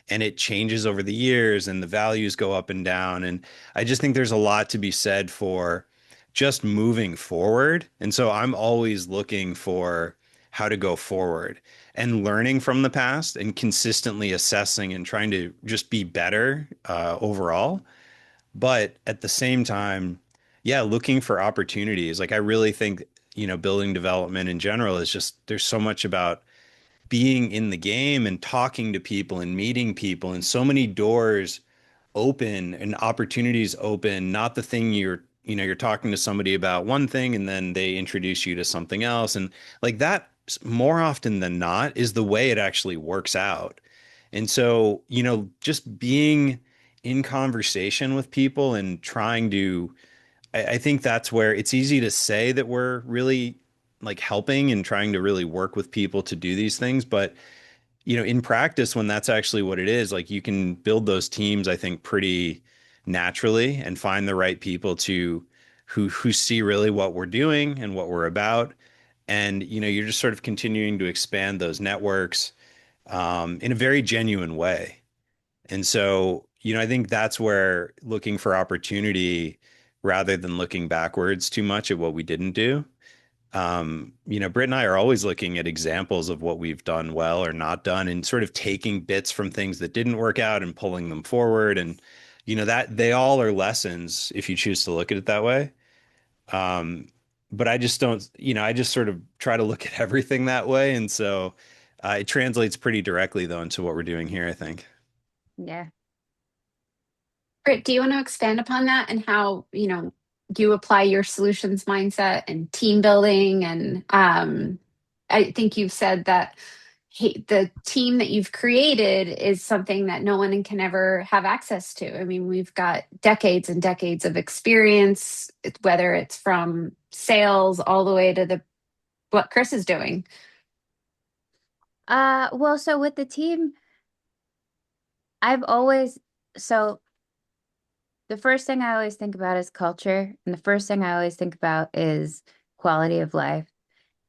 and it changes over the years, and the values go up and down. And I just think there's a lot to be said for just moving forward. And so I'm always looking for how to go forward and learning from the past and consistently assessing and trying to just be better overall. But at the same time, yeah, looking for opportunities. Like I really think, building development in general is just there's so much about being in the game and talking to people and meeting people and so many doors open and opportunities open, not the thing you're talking to somebody about one thing and then they introduce you to something else. And like that more often than not is the way it actually works out. And so, just being in conversation with people and trying to, I think that's where it's easy to say that we're really like helping and trying to really work with people to do these things. But, in practice, when that's actually what it is, like you can build those teams, I think, pretty naturally and find the right people to who see really what we're doing and what we're about. And, you're just sort of continuing to expand those networks in a very genuine way. And so, I think that's where looking for opportunity rather than looking backwards too much at what we didn't do. Britt and I are always looking at examples of what we've done well or not done and sort of taking bits from things that didn't work out and pulling them forward. And, that they all are lessons if you choose to look at it that way. Um, but I just don't, I just sort of try to look at everything that way. And so it translates pretty directly, though, into what we're doing here, I think. Yeah. Britt, do you want to expand upon that and how, you apply your solutions mindset and team building? And I think you've said that the team that you've created is something that no one can ever have access to. I mean, we've got decades and decades of experience, whether it's from sales all the way to the what Chris is doing. Well, so with the team, I've always, so the first thing I always think about is culture, and the first thing I always think about is quality of life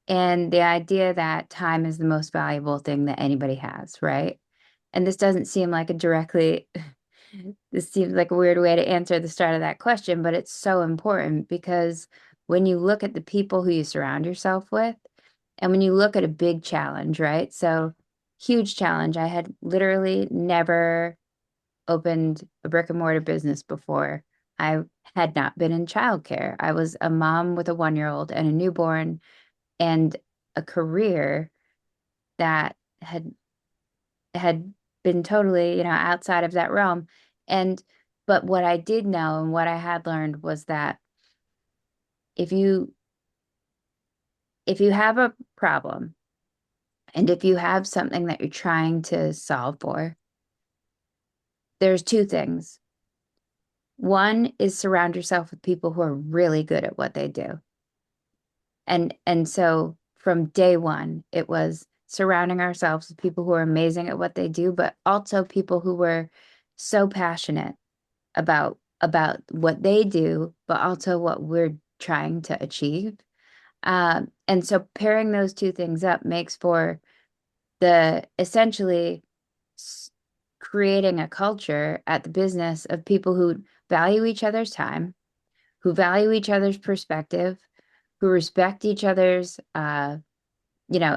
and the idea that time is the most valuable thing that anybody has, right? And this doesn't seem like a directly, this seems like a weird way to answer the start of that question, but it's so important because when you look at the people who you surround yourself with, and when you look at a big challenge, right? So, huge challenge. I had literally never opened a brick and mortar business before. I had not been in childcare. I was a mom with a 1-year-old and a newborn and a career that had been totally, outside of that realm. And but what I did know and what I had learned was that if you if you have a problem and if you have something that you're trying to solve for, there's two things. One is surround yourself with people who are really good at what they do. And so from day one, it was surrounding ourselves with people who are amazing at what they do, but also people who were so passionate about what they do, but also what we're trying to achieve. And so pairing those two things up makes for the essentially creating a culture at the business of people who value each other's time, who value each other's perspective, who respect each other's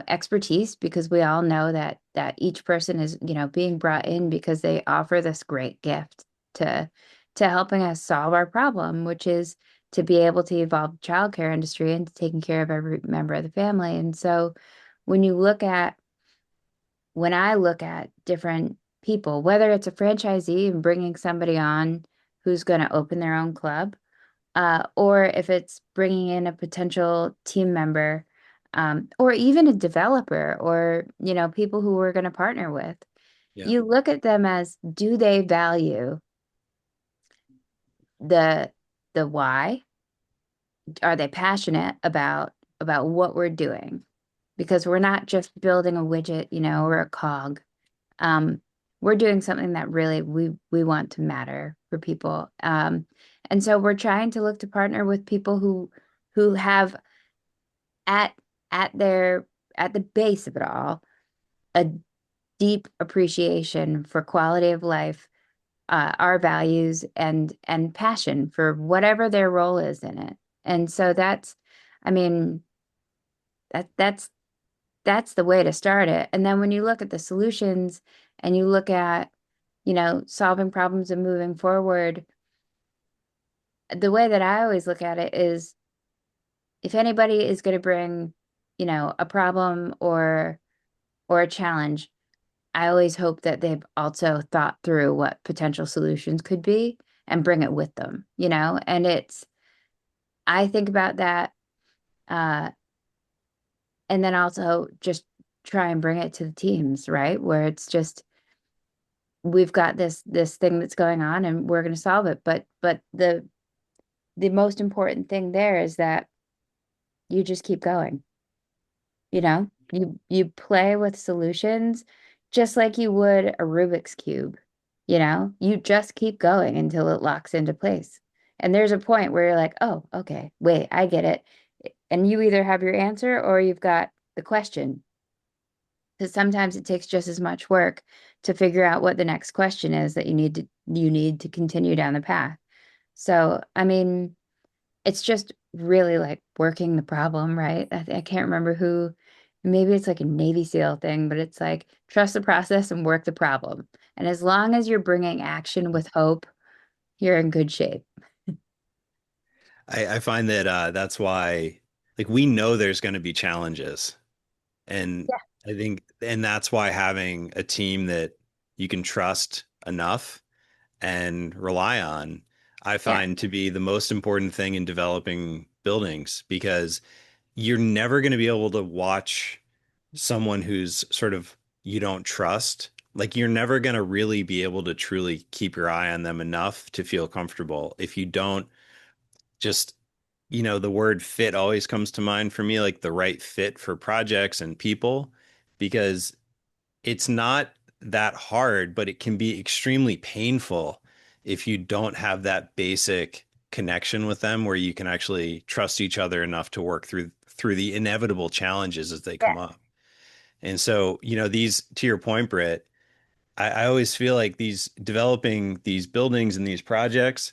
expertise, because we all know that each person is, being brought in because they offer this great gift to helping us solve our problem, which is to be able to evolve the childcare industry and to taking care of every member of the family. And so when you look at when I look at different people, whether it's a franchisee and bringing somebody on who's going to open their own club, or if it's bringing in a potential team member, or even a developer, or people who we're going to partner with, Yeah. you look at them as, do they value the why? Are they passionate about about what we're doing, because we're not just building a widget, or a cog. Um, we're doing something that really we want to matter for people. And so we're trying to look to partner with people who have at at their at the base of it all a deep appreciation for quality of life, our values, and passion for whatever their role is in it. And so I mean, that's the way to start it. And then when you look at the solutions and you look at, solving problems and moving forward, the way that I always look at it is if anybody is going to bring, a problem or a challenge, I always hope that they've also thought through what potential solutions could be and bring it with them, and I think about that, uh, and then also just try and bring it to the teams, right? Where it's just we've got this thing that's going on and we're going to solve it. But the most important thing there is that you just keep going. You play with solutions just like you would a Rubik's cube. You just keep going until it locks into place. And there's a point where you're like, oh, okay, wait, I get it. And you either have your answer or you've got the question. Because sometimes it takes just as much work to figure out what the next question is that you need to continue down the path. So, I mean, it's just really like working the problem, right? I can't remember who, maybe it's like a Navy SEAL thing, but it's like trust the process and work the problem. And as long as you're bringing action with hope, you're in good shape. I find that that's why, like, we know there's going to be challenges. And Yeah. I think, and that's why having a team that you can trust enough and rely on, I Yeah. find to be the most important thing in developing buildings, because you're never going to be able to watch someone who's sort of you don't trust. Like, you're never going to really be able to truly keep your eye on them enough to feel comfortable if you don't just, the word fit always comes to mind for me, like the right fit for projects and people, because it's not that hard, but it can be extremely painful if you don't have that basic connection with them where you can actually trust each other enough to work through the inevitable challenges as they Yeah. come up. And so, these, to your point, Britt, I always feel like these developing these buildings and these projects,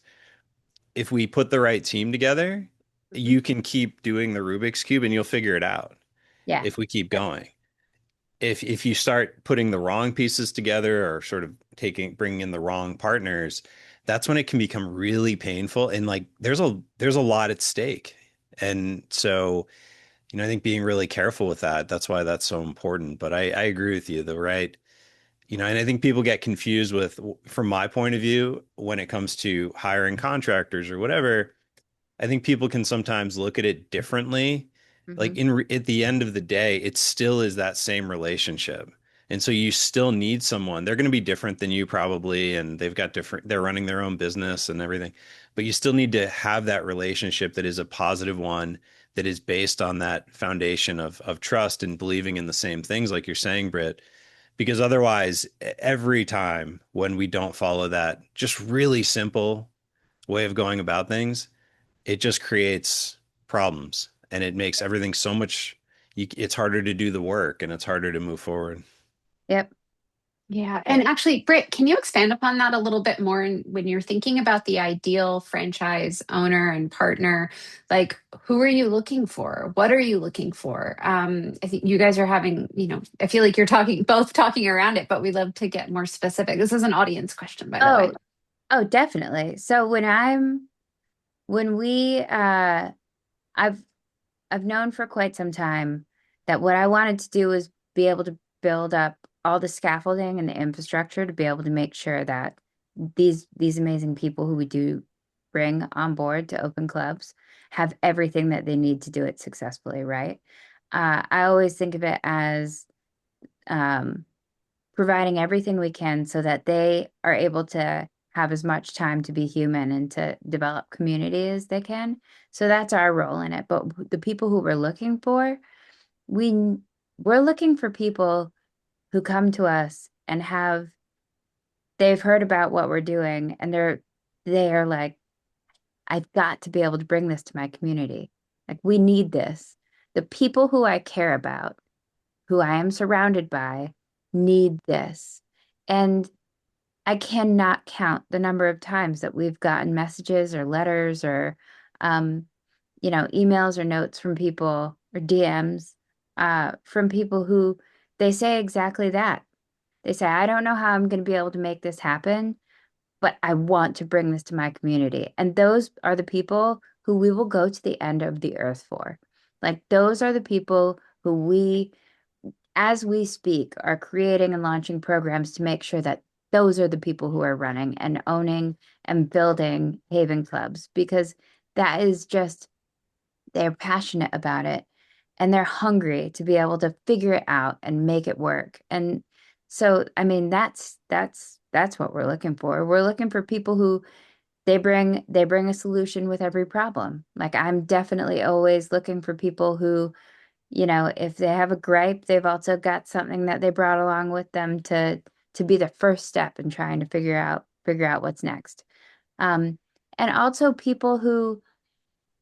if we put the right team together, Mhm. you can keep doing the Rubik's Cube and you'll figure it out Yeah. if we keep going. If you start putting the wrong pieces together or sort of bringing in the wrong partners, that's when it can become really painful, and like there's a lot at stake. And so, I think being really careful with that, that's why that's so important. But I agree with you, the right, and I think people get confused with, from my point of view, when it comes to hiring contractors or whatever, I think people can sometimes look at it differently. Like, Hmm. at the end of the day, it still is that same relationship. And so you still need someone. They're going to be different than you probably, and they're running their own business and everything. But you still need to have that relationship that is a positive one, that is based on that foundation of trust and believing in the same things, like you're saying, Britt. Because otherwise, every time when we don't follow that just really simple way of going about things, it just creates problems, and it makes everything so much, it's harder to do the work and it's harder to move forward. Yep. Yeah. Yep. And actually, Britt, can you expand upon that a little bit more? When you're thinking about the ideal franchise owner and partner, like who are you looking for? What are you looking for? I think you guys are having, I feel like you're both talking around it, but we love to get more specific. This is an audience question, by the way. Oh, oh, definitely. So when we I've I've known for quite some time that what I wanted to do was be able to build up all the scaffolding and the infrastructure to be able to make sure that these amazing people who we do bring on board to open clubs have everything that they need to do it successfully, right? I always think of it as um, providing everything we can so that they are able to have as much time to be human and to develop community as they can. So that's our role in it. But the people who we're looking for, we we're looking for people who come to us and they've heard about what we're doing and they are like, I've got to be able to bring this to my community. Like we need this. The people who I care about, who I am surrounded by, need this. And I cannot count the number of times that we've gotten messages or letters or, um, emails or notes from people or DMs, from people who they say exactly that. They say, I don't know how I'm going to be able to make this happen, but I want to bring this to my community. And those are the people who we will go to the end of the earth for. Like those are the people who as we speak, are creating and launching programs to make sure that those are the people who are running and owning and building Haven clubs because that is just, they're passionate about it and they're hungry to be able to figure it out and make it work. And so, I mean, that's what we're looking for. We're looking for people who they bring a solution with every problem. Like I'm definitely always looking for people who if they have a gripe, they've also got something that they brought along with them to be the first step in trying to figure out what's next. Um, and also people who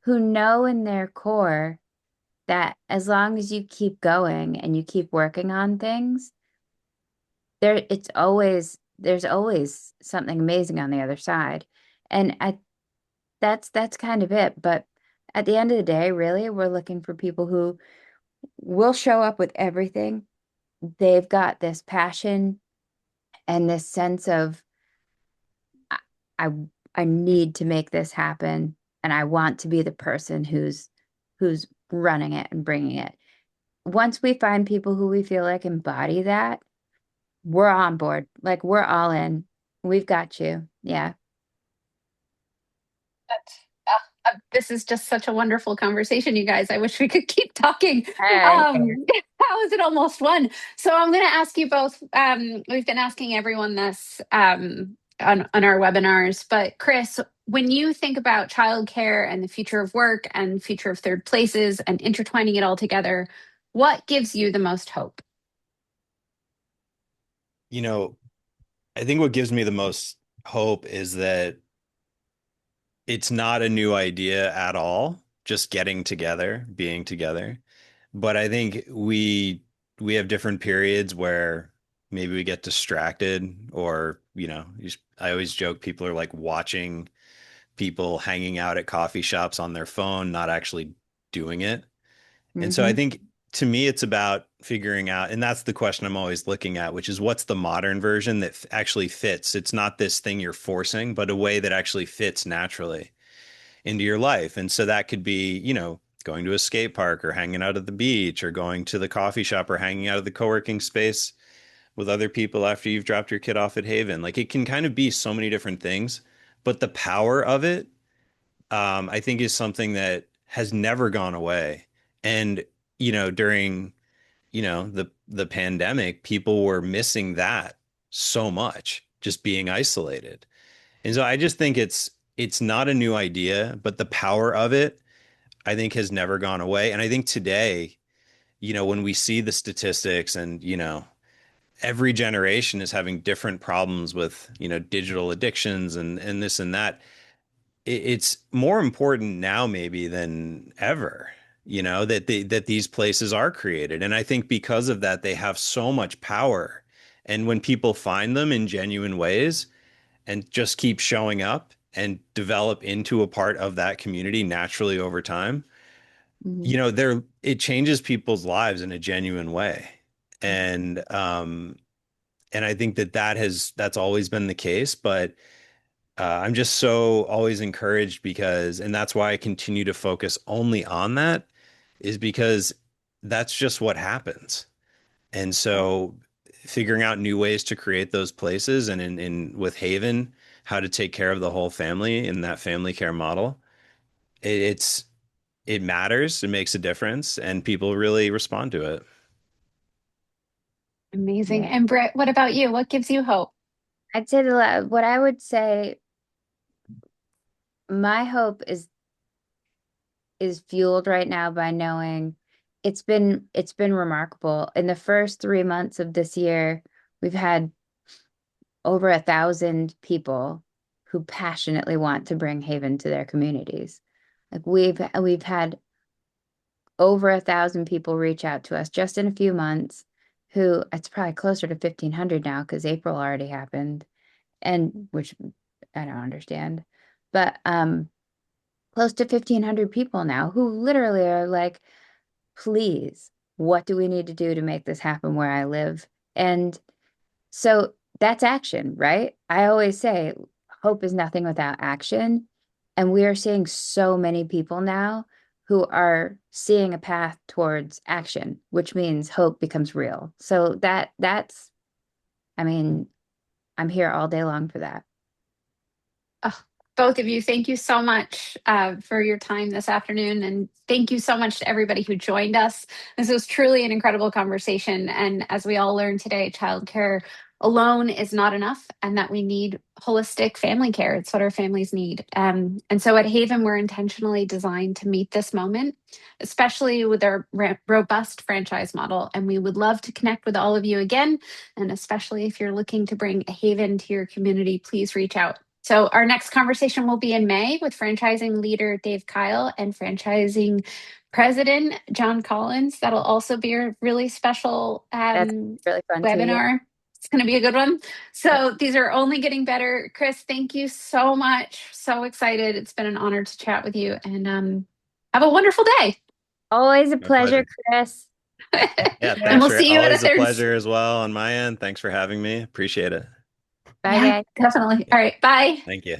know in their core that as long as you keep going and you keep working on things, there's always something amazing on the other side. And that's kind of it. But at the end of the day, really, we're looking for people who will show up with everything. They've got this passion and this sense of I I, I need to make this happen and I want to be the person who's running it and bringing it. Once we find people who we feel like embody that, we're on board. Like we're all in. We've got you. Yeah. This is just such a wonderful conversation, you guys. I wish we could keep talking. Hey. How is it almost one? So I'm going to ask you both. We've been asking everyone this on our webinars, but Chris, when you think about childcare and the future of work and future of third places and intertwining it all together, what gives you the most hope? You know, I think what gives me the most hope is that it's not a new idea at all, just getting together, being together. But I think we have different periods where maybe we get distracted or, I always joke people are like watching people hanging out at coffee shops on their phone, not actually doing it. And so I Hmm. think to me, it's about figuring out, and that's the question I'm always looking at, which is what's the modern version that actually fits? It's not this thing you're forcing, but a way that actually fits naturally into your life. And so that could be, going to a skate park or hanging out at the beach or going to the coffee shop or hanging out at the co-working space with other people after you've dropped your kid off at Haven. Like it can kind of be so many different things, but the power of it, I think is something that has never gone away. And, during, the pandemic, people were missing that so much, just being isolated. And so I just think it's not a new idea, but the power of it, I think has never gone away. And I think today, when we see the statistics and, every generation is having different problems with, digital addictions and this and that, it's more important now maybe than ever, that these places are created. And I think because of that, they have so much power. And when people find them in genuine ways, and just keep showing up and develop into a part of that community naturally over time, Hmm. it changes people's lives in a genuine way. And I think that's always been the case, but I'm just so always encouraged and that's why I continue to focus only on that, is because that's just what happens. And Yeah. so figuring out new ways to create those places and in with Haven, how to take care of the whole family in that family care model, it's it matters, it makes a difference, and people really respond to it. Amazing. Yeah. And Britt, what about you? What gives you hope? I'd say what I would say, my hope is fueled right now by knowing it's been remarkable. In the first 3 months of this year, we've had over 1,000 people who passionately want to bring Haven to their communities. Like we've had over 1,000 people reach out to us just in a few months, who it's probably closer to 1,500 now because April already happened, and which I don't understand. But close to 1,500 people now who literally are like, please, what do we need to do to make this happen where I live? And so that's action, right? I always say hope is nothing without action. And we are seeing so many people now who are seeing a path towards action, which means hope becomes real. So I mean, I'm here all day long for that. Oh, both of you, thank you so much for your time this afternoon. And thank you so much to everybody who joined us. This was truly an incredible conversation. And as we all learned today, childcare alone is not enough, and that we need holistic family care. It's what our families need. And so at Haven, we're intentionally designed to meet this moment, especially with our robust franchise model. And we would love to connect with all of you again. And especially if you're looking to bring a Haven to your community, please reach out. So our next conversation will be in May with franchising leader Dave Kyle and franchising president John Collins. That'll also be a really special That's really fun too. Yeah. webinar. It's going to be a good one. Yep. So these are only getting better. Chris, thank you so much. So excited. It's been an honor to chat with you, and have a wonderful day. Always a My pleasure, pleasure. Chris. Yeah, And thanks we'll for see you at a always a third. pleasure as well on my end. Thanks for having me. Appreciate it. Bye, Yeah, guys. definitely. Yeah, All right. Bye. thank you.